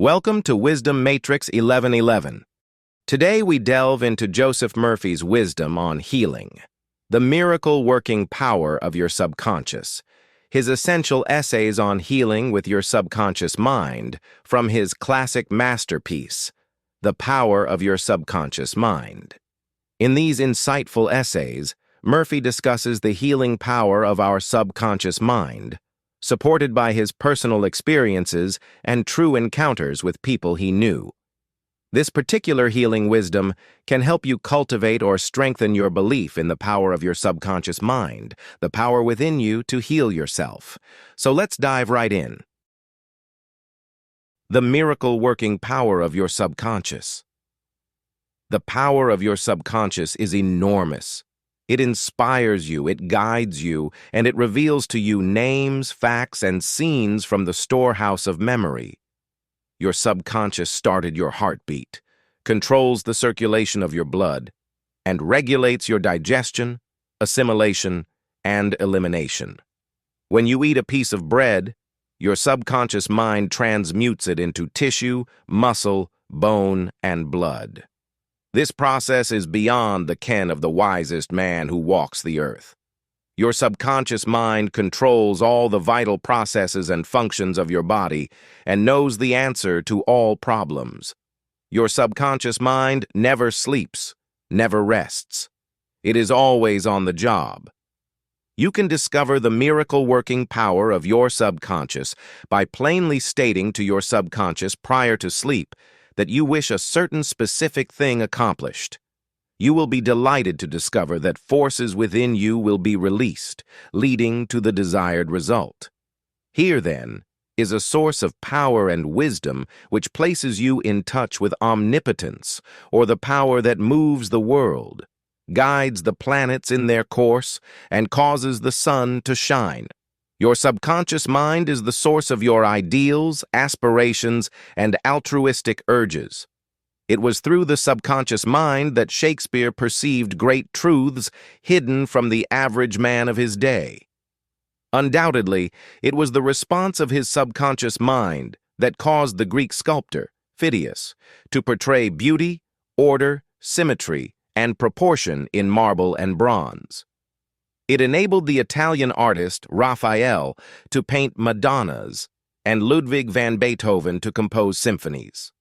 Welcome to Wisdom Matrix 1111. Today we delve into Joseph Murphy's wisdom on healing, the miracle-working power of your subconscious, his essential essays on healing with your subconscious mind from his classic masterpiece, The Power of Your Subconscious Mind. In these insightful essays, Murphy discusses the healing power of our subconscious mind, supported by his personal experiences and true encounters with people he knew. This particular healing wisdom can help you cultivate or strengthen your belief in the power of your subconscious mind, the power within you to heal yourself. So let's dive right in. The miracle-working power of your subconscious. The power of your subconscious is enormous. It inspires you, it guides you, and it reveals to you names, facts, and scenes from the storehouse of memory. Your subconscious started your heartbeat, controls the circulation of your blood, and regulates your digestion, assimilation, and elimination. When you eat a piece of bread, your subconscious mind transmutes it into tissue, muscle, bone, and blood. This process is beyond the ken of the wisest man who walks the earth. Your subconscious mind controls all the vital processes and functions of your body and knows the answer to all problems. Your subconscious mind never sleeps, never rests. It is always on the job. You can discover the miracle-working power of your subconscious by plainly stating to your subconscious prior to sleep that you wish a certain specific thing accomplished. You will be delighted to discover that forces within you will be released, leading to the desired result. Here, then, is a source of power and wisdom which places you in touch with omnipotence, or the power that moves the world, guides the planets in their course, and causes the sun to shine. Your subconscious mind is the source of your ideals, aspirations, and altruistic urges. It was through the subconscious mind that Shakespeare perceived great truths hidden from the average man of his day. Undoubtedly, it was the response of his subconscious mind that caused the Greek sculptor, Phidias, to portray beauty, order, symmetry, and proportion in marble and bronze. It enabled the Italian artist Raphael to paint Madonnas and Ludwig van Beethoven to compose symphonies.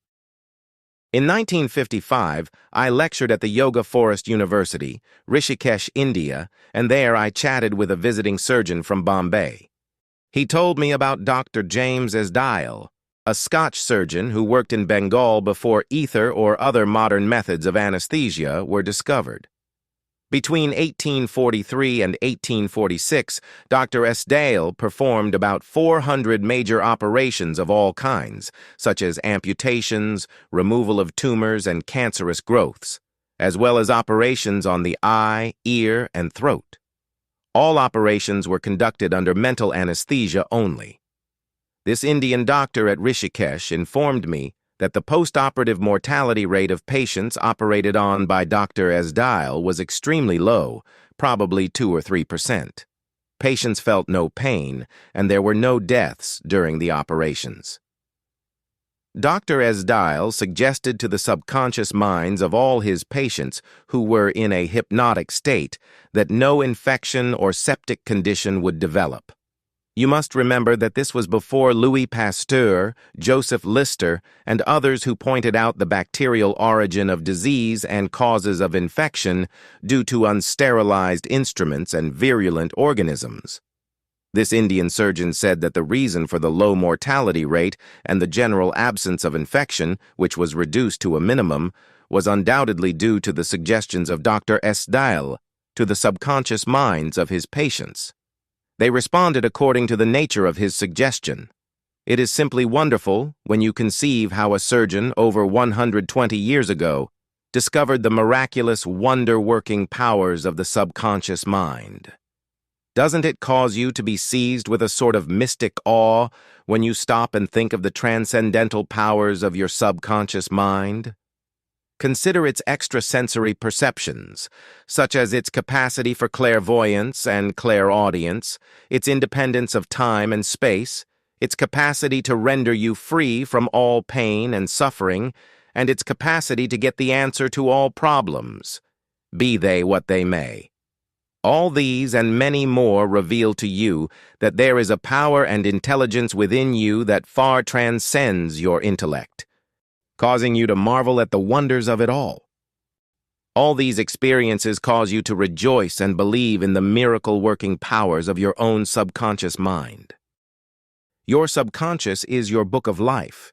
In 1955, I lectured at the Yoga Forest University, Rishikesh, India, and there I chatted with a visiting surgeon from Bombay. He told me about Dr. James Esdaile, a Scotch surgeon who worked in Bengal before ether or other modern methods of anesthesia were discovered. Between 1843 and 1846, Dr. Esdaile performed about 400 major operations of all kinds, such as amputations, removal of tumors and cancerous growths, as well as operations on the eye, ear, and throat. All operations were conducted under mental anesthesia only. This Indian doctor at Rishikesh informed me that the post-operative mortality rate of patients operated on by Dr. Esdaile was extremely low, probably 2 or 3%. Patients felt no pain, and there were no deaths during the operations. Dr. Esdaile suggested to the subconscious minds of all his patients who were in a hypnotic state that no infection or septic condition would develop. You must remember that this was before Louis Pasteur, Joseph Lister, and others who pointed out the bacterial origin of disease and causes of infection due to unsterilized instruments and virulent organisms. This Indian surgeon said that the reason for the low mortality rate and the general absence of infection, which was reduced to a minimum, was undoubtedly due to the suggestions of Dr. Esdaile to the subconscious minds of his patients. They responded according to the nature of his suggestion. It is simply wonderful when you conceive how a surgeon over 120 years ago discovered the miraculous, wonder-working powers of the subconscious mind. Doesn't it cause you to be seized with a sort of mystic awe when you stop and think of the transcendental powers of your subconscious mind? Consider its extrasensory perceptions, such as its capacity for clairvoyance and clairaudience, its independence of time and space, its capacity to render you free from all pain and suffering, and its capacity to get the answer to all problems, be they what they may. All these and many more reveal to you that there is a power and intelligence within you that far transcends your intellect, causing you to marvel at the wonders of it all. All these experiences cause you to rejoice and believe in the miracle-working powers of your own subconscious mind. Your subconscious is your book of life.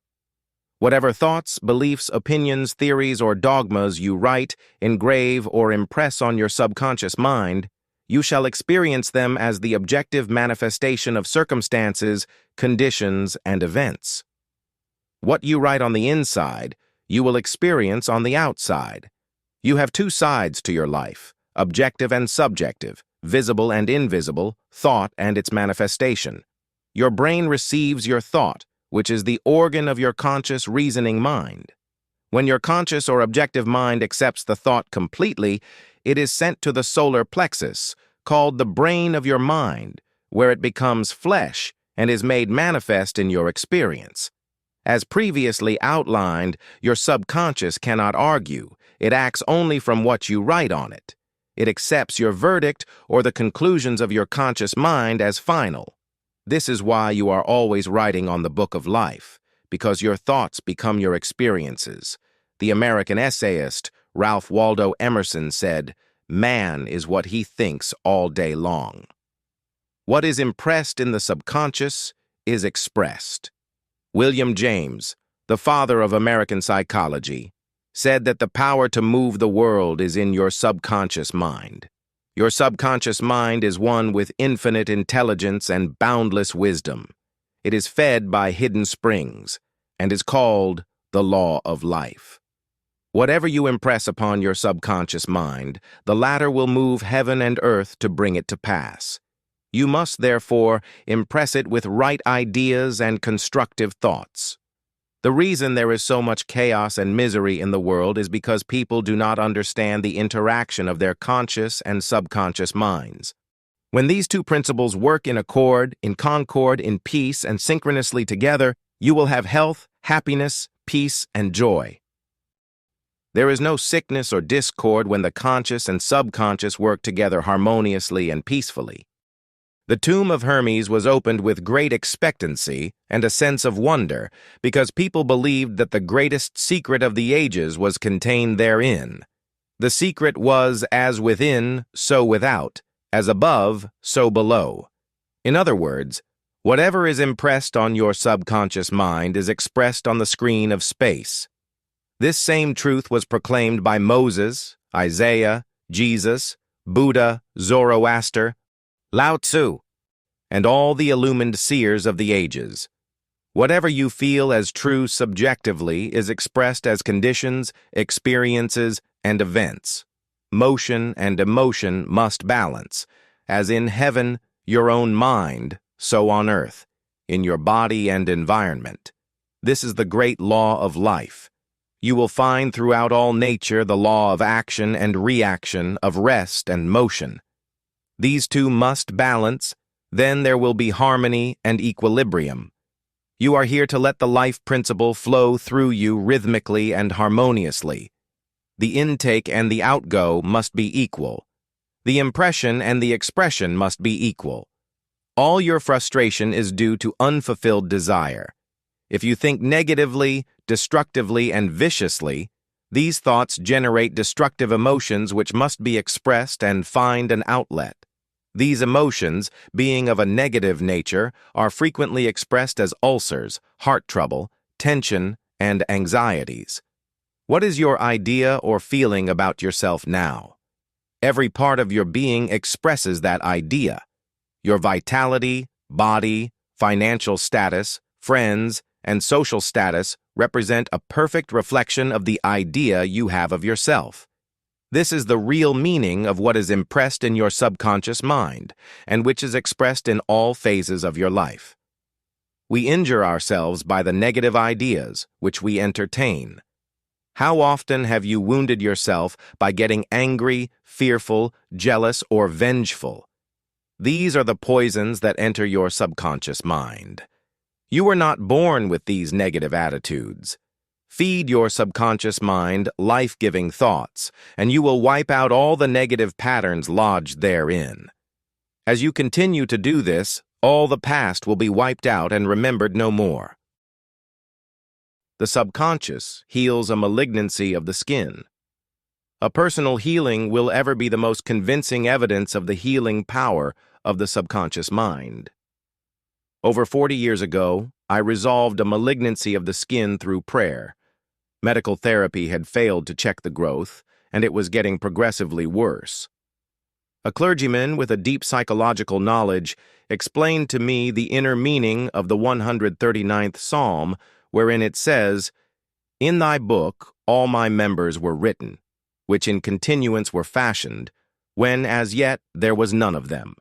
Whatever thoughts, beliefs, opinions, theories, or dogmas you write, engrave, or impress on your subconscious mind, you shall experience them as the objective manifestation of circumstances, conditions, and events. What you write on the inside, you will experience on the outside. You have two sides to your life, objective and subjective, visible and invisible, thought and its manifestation. Your brain receives your thought, which is the organ of your conscious reasoning mind. When your conscious or objective mind accepts the thought completely, it is sent to the solar plexus, called the brain of your mind, where it becomes flesh and is made manifest in your experience. As previously outlined, your subconscious cannot argue. It acts only from what you write on it. It accepts your verdict or the conclusions of your conscious mind as final. This is why you are always writing on the book of life, because your thoughts become your experiences. The American essayist Ralph Waldo Emerson said, "Man is what he thinks all day long." What is impressed in the subconscious is expressed. William James, the father of American psychology, said that the power to move the world is in your subconscious mind. Your subconscious mind is one with infinite intelligence and boundless wisdom. It is fed by hidden springs and is called the law of life. Whatever you impress upon your subconscious mind, the latter will move heaven and earth to bring it to pass. You must, therefore, impress it with right ideas and constructive thoughts. The reason there is so much chaos and misery in the world is because people do not understand the interaction of their conscious and subconscious minds. When these two principles work in accord, in concord, in peace, and synchronously together, you will have health, happiness, peace, and joy. There is no sickness or discord when the conscious and subconscious work together harmoniously and peacefully. The tomb of Hermes was opened with great expectancy and a sense of wonder because people believed that the greatest secret of the ages was contained therein. The secret was as within, so without, as above, so below. In other words, whatever is impressed on your subconscious mind is expressed on the screen of space. This same truth was proclaimed by Moses, Isaiah, Jesus, Buddha, Zoroaster, Lao Tzu, and all the illumined seers of the ages. Whatever you feel as true subjectively is expressed as conditions, experiences, and events. Motion and emotion must balance, as in heaven, your own mind, so on earth, in your body and environment. This is the great law of life. You will find throughout all nature the law of action and reaction, of rest and motion. These two must balance, then there will be harmony and equilibrium. You are here to let the life principle flow through you rhythmically and harmoniously. The intake and the outgo must be equal. The impression and the expression must be equal. All your frustration is due to unfulfilled desire. If you think negatively, destructively, and viciously, these thoughts generate destructive emotions which must be expressed and find an outlet. These emotions, being of a negative nature, are frequently expressed as ulcers, heart trouble, tension, and anxieties. What is your idea or feeling about yourself now? Every part of your being expresses that idea. Your vitality, body, financial status, friends, and social status represent a perfect reflection of the idea you have of yourself. This is the real meaning of what is impressed in your subconscious mind, and which is expressed in all phases of your life. We injure ourselves by the negative ideas which we entertain. How often have you wounded yourself by getting angry, fearful, jealous, or vengeful? These are the poisons that enter your subconscious mind. You were not born with these negative attitudes. Feed your subconscious mind life-giving thoughts, and you will wipe out all the negative patterns lodged therein. As you continue to do this, all the past will be wiped out and remembered no more. The subconscious heals a malignancy of the skin. A personal healing will ever be the most convincing evidence of the healing power of the subconscious mind. Over 40 years ago, I resolved a malignancy of the skin through prayer. Medical therapy had failed to check the growth, and it was getting progressively worse. A clergyman with a deep psychological knowledge explained to me the inner meaning of the 139th Psalm, wherein it says, "In thy book all my members were written, which in continuance were fashioned, when as yet there was none of them."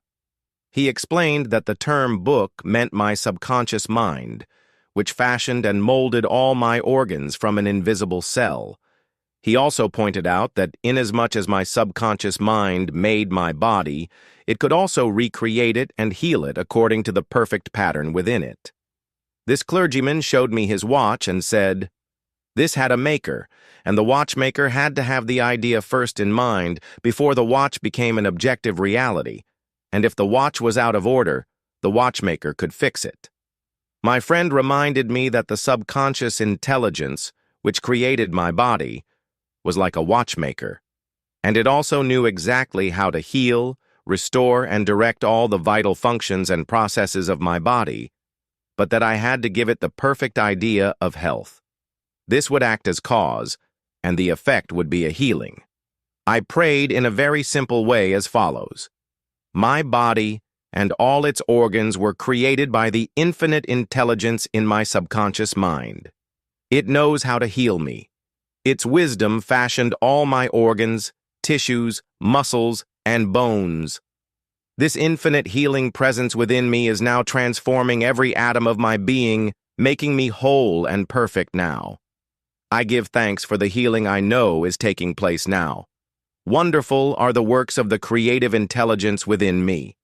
He explained that the term book meant my subconscious mind, which fashioned and molded all my organs from an invisible cell. He also pointed out that inasmuch as my subconscious mind made my body, it could also recreate it and heal it according to the perfect pattern within it. This clergyman showed me his watch and said, "This had a maker, and the watchmaker had to have the idea first in mind before the watch became an objective reality, and if the watch was out of order, the watchmaker could fix it." My friend reminded me that the subconscious intelligence, which created my body, was like a watchmaker, and it also knew exactly how to heal, restore, and direct all the vital functions and processes of my body, but that I had to give it the perfect idea of health. This would act as cause, and the effect would be a healing. I prayed in a very simple way as follows. My body and all its organs were created by the infinite intelligence in my subconscious mind. It knows how to heal me. Its wisdom fashioned all my organs, tissues, muscles, and bones. This infinite healing presence within me is now transforming every atom of my being, making me whole and perfect now. I give thanks for the healing I know is taking place now. Wonderful are the works of the creative intelligence within me.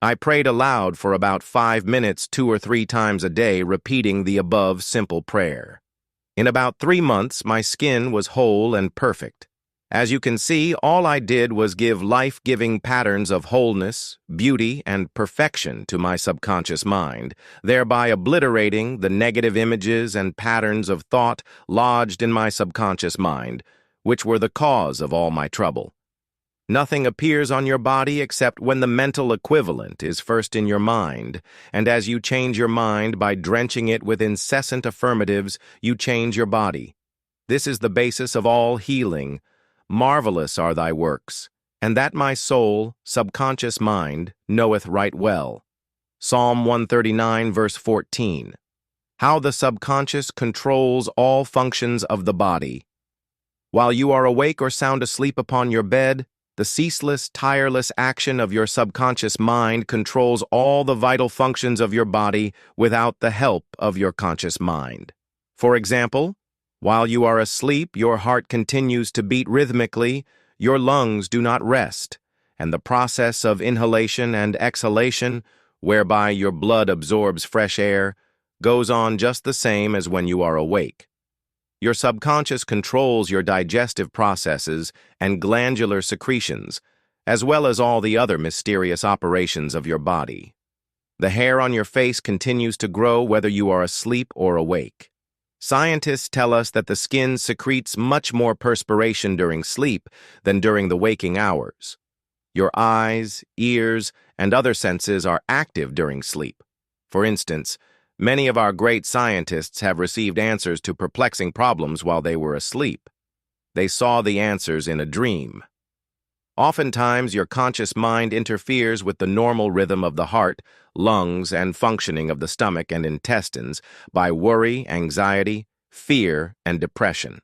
I prayed aloud for about 5 minutes 2 or 3 times a day, repeating the above simple prayer. In about 3 months, my skin was whole and perfect. As you can see, all I did was give life-giving patterns of wholeness, beauty, and perfection to my subconscious mind, thereby obliterating the negative images and patterns of thought lodged in my subconscious mind, which were the cause of all my trouble. Nothing appears on your body except when the mental equivalent is first in your mind, and as you change your mind by drenching it with incessant affirmatives, you change your body. This is the basis of all healing. Marvelous are thy works, and that my soul, subconscious mind, knoweth right well. Psalm 139, verse 14. How the subconscious controls all functions of the body. While you are awake or sound asleep upon your bed, the ceaseless, tireless action of your subconscious mind controls all the vital functions of your body without the help of your conscious mind. For example, while you are asleep, your heart continues to beat rhythmically, your lungs do not rest, and the process of inhalation and exhalation, whereby your blood absorbs fresh air, goes on just the same as when you are awake. Your subconscious controls your digestive processes and glandular secretions, as well as all the other mysterious operations of your body. The hair on your face continues to grow whether you are asleep or awake. Scientists tell us that the skin secretes much more perspiration during sleep than during the waking hours. Your eyes, ears, and other senses are active during sleep. For instance, many of our great scientists have received answers to perplexing problems while they were asleep. They saw the answers in a dream. Oftentimes, your conscious mind interferes with the normal rhythm of the heart, lungs, and functioning of the stomach and intestines by worry, anxiety, fear, and depression.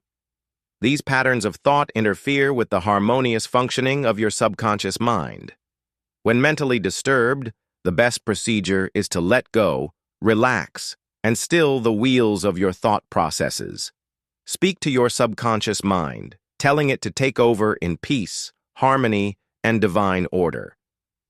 These patterns of thought interfere with the harmonious functioning of your subconscious mind. When mentally disturbed, the best procedure is to let go, relax, and still the wheels of your thought processes. Speak to your subconscious mind, telling it to take over in peace, harmony, and divine order.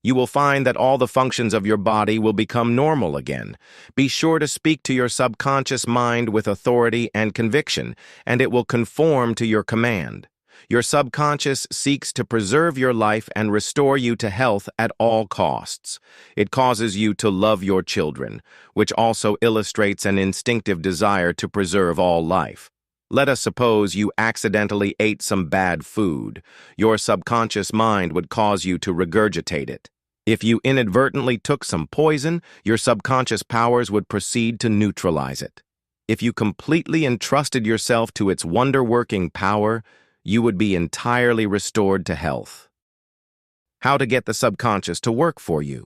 You will find that all the functions of your body will become normal again. Be sure to speak to your subconscious mind with authority and conviction, and it will conform to your command. Your subconscious seeks to preserve your life and restore you to health at all costs. It causes you to love your children, which also illustrates an instinctive desire to preserve all life. Let us suppose you accidentally ate some bad food. Your subconscious mind would cause you to regurgitate it. If you inadvertently took some poison, your subconscious powers would proceed to neutralize it. If you completely entrusted yourself to its wonder-working power, you would be entirely restored to health. How to get the subconscious to work for you?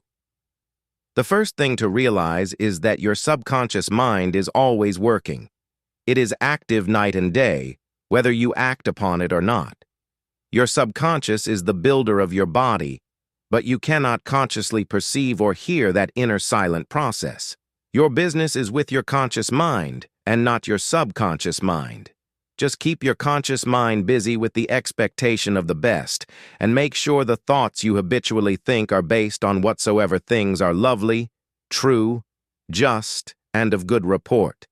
The first thing to realize is that your subconscious mind is always working. It is active night and day, whether you act upon it or not. Your subconscious is the builder of your body, but you cannot consciously perceive or hear that inner silent process. Your business is with your conscious mind and not your subconscious mind. Just keep your conscious mind busy with the expectation of the best, and make sure the thoughts you habitually think are based on whatsoever things are lovely, true, just, and of good report.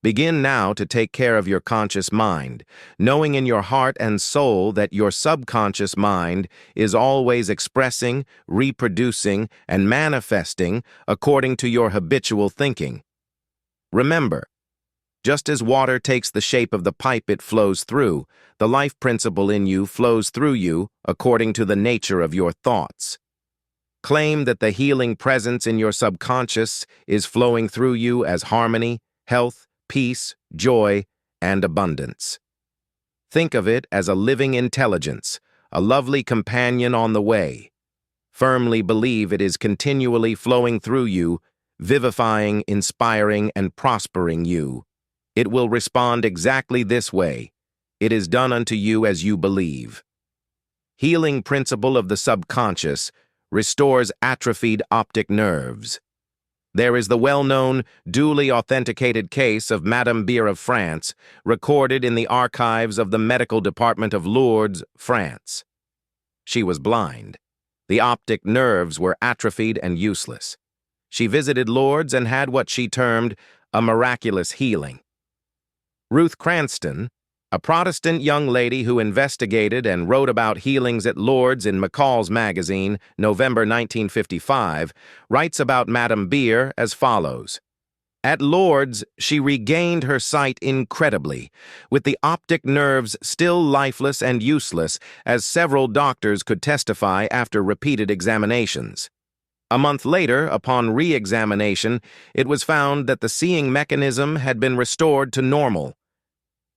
Begin now to take care of your conscious mind, knowing in your heart and soul that your subconscious mind is always expressing, reproducing, and manifesting according to your habitual thinking. Remember, just as water takes the shape of the pipe it flows through, the life principle in you flows through you according to the nature of your thoughts. Claim that the healing presence in your subconscious is flowing through you as harmony, health, peace, joy, and abundance. Think of it as a living intelligence, a lovely companion on the way. Firmly believe it is continually flowing through you, vivifying, inspiring, and prospering you. It will respond exactly this way. It is done unto you as you believe. Healing principle of the subconscious restores atrophied optic nerves. There is the well-known, duly authenticated case of Madame Beer of France, recorded in the archives of the Medical Department of Lourdes, France. She was blind. The optic nerves were atrophied and useless. She visited Lourdes and had what she termed a miraculous healing. Ruth Cranston, a Protestant young lady who investigated and wrote about healings at Lourdes in McCall's magazine, November 1955, writes about Madame Beer as follows. At Lourdes, she regained her sight incredibly, with the optic nerves still lifeless and useless, as several doctors could testify after repeated examinations. A month later, upon re-examination, it was found that the seeing mechanism had been restored to normal.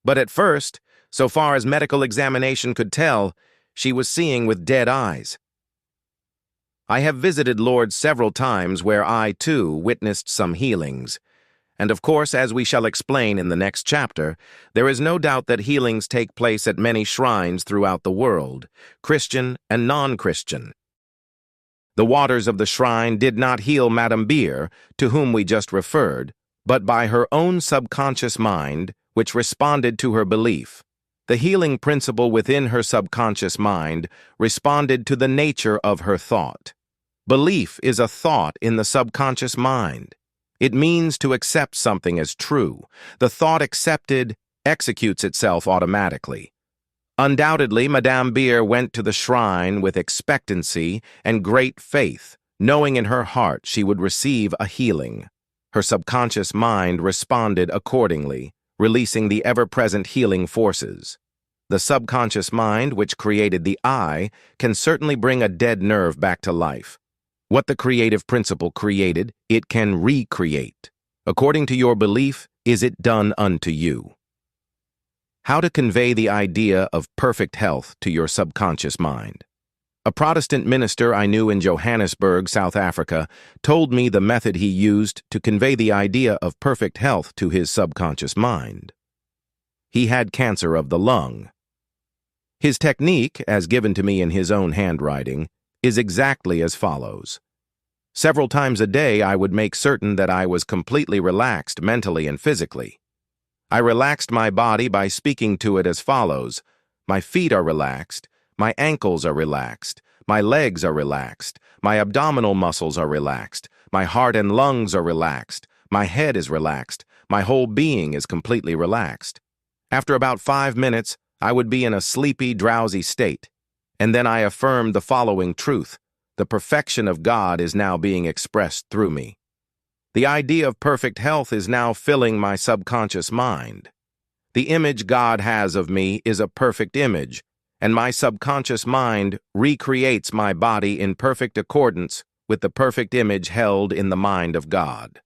But at first, so far as medical examination could tell, she was seeing with dead eyes. I have visited Lourdes several times where I, too, witnessed some healings. And of course, as we shall explain in the next chapter, there is no doubt that healings take place at many shrines throughout the world, Christian and non-Christian. The waters of the shrine did not heal Madame Beer, to whom we just referred, but by her own subconscious mind, which responded to her belief. The healing principle within her subconscious mind responded to the nature of her thought. Belief is a thought in the subconscious mind. It means to accept something as true. The thought accepted executes itself automatically. Undoubtedly, Madame Beer went to the shrine with expectancy and great faith, knowing in her heart she would receive a healing. Her subconscious mind responded accordingly, releasing the ever-present healing forces. The subconscious mind, which created the I, can certainly bring a dead nerve back to life. What the creative principle created, it can recreate. According to your belief, is it done unto you. How to convey the idea of perfect health to your subconscious mind. A Protestant minister I knew in Johannesburg, South Africa, told me the method he used to convey the idea of perfect health to his subconscious mind. He had cancer of the lung. His technique, as given to me in his own handwriting, is exactly as follows. Several times a day I would make certain that I was completely relaxed mentally and physically. I relaxed my body by speaking to it as follows. My feet are relaxed. My ankles are relaxed. My legs are relaxed. My abdominal muscles are relaxed. My heart and lungs are relaxed. My head is relaxed. My whole being is completely relaxed. After about 5 minutes, I would be in a sleepy, drowsy state. And then I affirmed the following truth: the perfection of God is now being expressed through me. The idea of perfect health is now filling my subconscious mind. The image God has of me is a perfect image, and my subconscious mind recreates my body in perfect accordance with the perfect image held in the mind of God.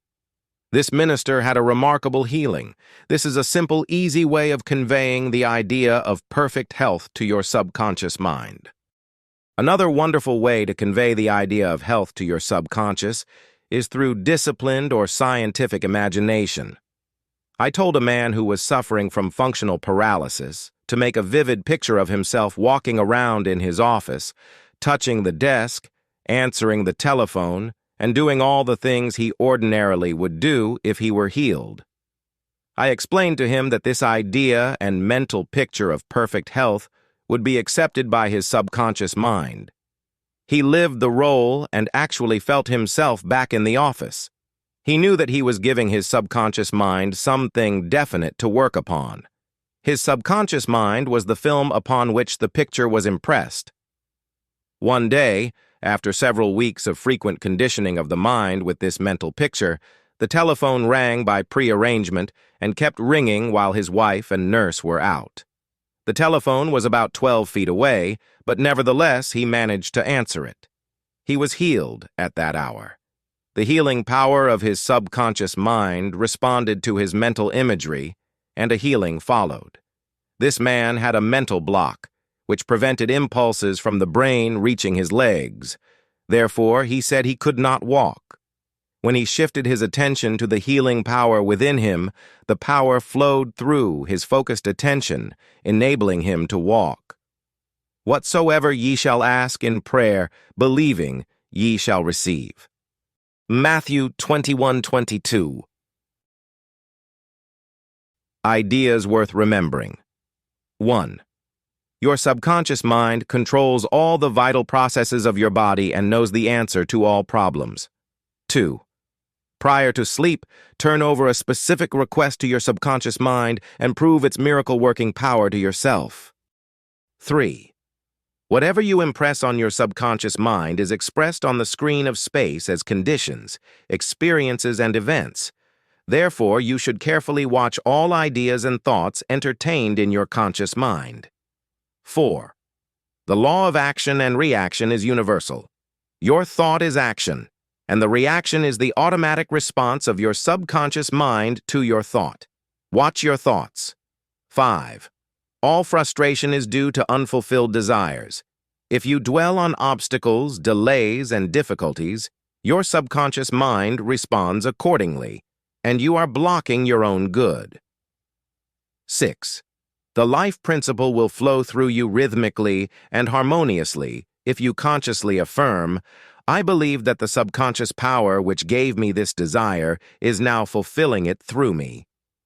This minister had a remarkable healing. This is a simple, easy way of conveying the idea of perfect health to your subconscious mind. Another wonderful way to convey the idea of health to your subconscious is through disciplined or scientific imagination. I told a man who was suffering from functional paralysis to make a vivid picture of himself walking around in his office, touching the desk, answering the telephone, and doing all the things he ordinarily would do if he were healed. I explained to him that this idea and mental picture of perfect health would be accepted by his subconscious mind. He lived the role and actually felt himself back in the office. He knew that he was giving his subconscious mind something definite to work upon. His subconscious mind was the film upon which the picture was impressed. One day, after several weeks of frequent conditioning of the mind with this mental picture, the telephone rang by prearrangement and kept ringing while his wife and nurse were out. The telephone was about 12 feet away, but nevertheless he managed to answer it. He was healed at that hour. The healing power of his subconscious mind responded to his mental imagery, and a healing followed. This man had a mental block, which prevented impulses from the brain reaching his legs. Therefore, he said he could not walk. When he shifted his attention to the healing power within him, the power flowed through his focused attention, enabling him to walk. Whatsoever ye shall ask in prayer, believing, ye shall receive. Matthew 21:22. Ideas worth remembering. 1. Your subconscious mind controls all the vital processes of your body and knows the answer to all problems. 2. Prior to sleep, turn over a specific request to your subconscious mind and prove its miracle-working power to yourself. 3. Whatever you impress on your subconscious mind is expressed on the screen of space as conditions, experiences, and events. Therefore, you should carefully watch all ideas and thoughts entertained in your conscious mind. 4. The law of action and reaction is universal. Your thought is action, and the reaction is the automatic response of your subconscious mind to your thought. Watch your thoughts. 5. All frustration is due to unfulfilled desires. If you dwell on obstacles, delays, and difficulties, your subconscious mind responds accordingly, and you are blocking your own good. 6. The life principle will flow through you rhythmically and harmoniously if you consciously affirm, I believe that the subconscious power which gave me this desire is now fulfilling it through me.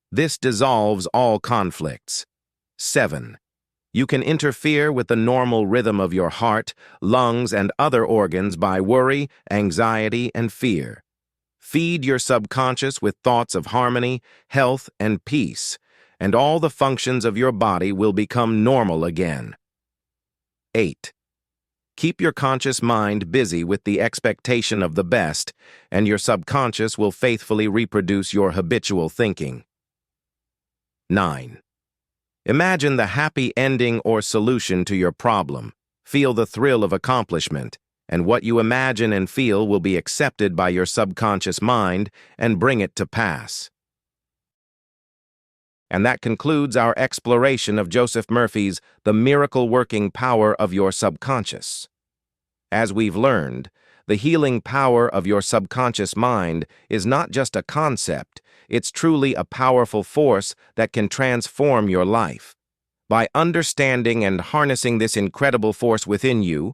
This dissolves all conflicts. 7. You can interfere with the normal rhythm of your heart, lungs, and other organs by worry, anxiety, and fear. Feed your subconscious with thoughts of harmony, health, and peace, and all the functions of your body will become normal again. 8. Keep your conscious mind busy with the expectation of the best, and your subconscious will faithfully reproduce your habitual thinking. 9. Imagine the happy ending or solution to your problem. Feel the thrill of accomplishment, and what you imagine and feel will be accepted by your subconscious mind and bring it to pass. And that concludes our exploration of Joseph Murphy's The Miracle-Working Power of Your Subconscious. As we've learned, the healing power of your subconscious mind is not just a concept, it's truly a powerful force that can transform your life. By understanding and harnessing this incredible force within you,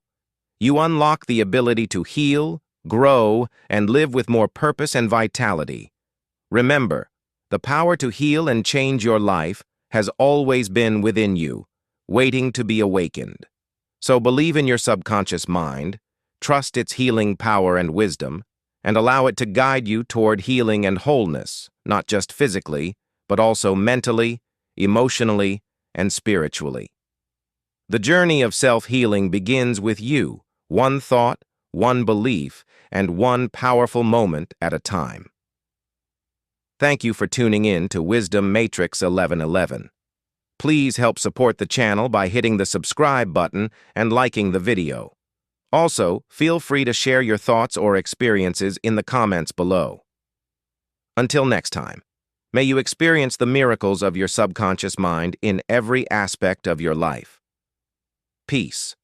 you unlock the ability to heal, grow, and live with more purpose and vitality. Remember, the power to heal and change your life has always been within you, waiting to be awakened. So believe in your subconscious mind, trust its healing power and wisdom, and allow it to guide you toward healing and wholeness, not just physically, but also mentally, emotionally, and spiritually. The journey of self-healing begins with you, one thought, one belief, and one powerful moment at a time. Thank you for tuning in to Wisdom Matrix 1111. Please help support the channel by hitting the subscribe button and liking the video. Also, feel free to share your thoughts or experiences in the comments below. Until next time, may you experience the miracles of your subconscious mind in every aspect of your life. Peace.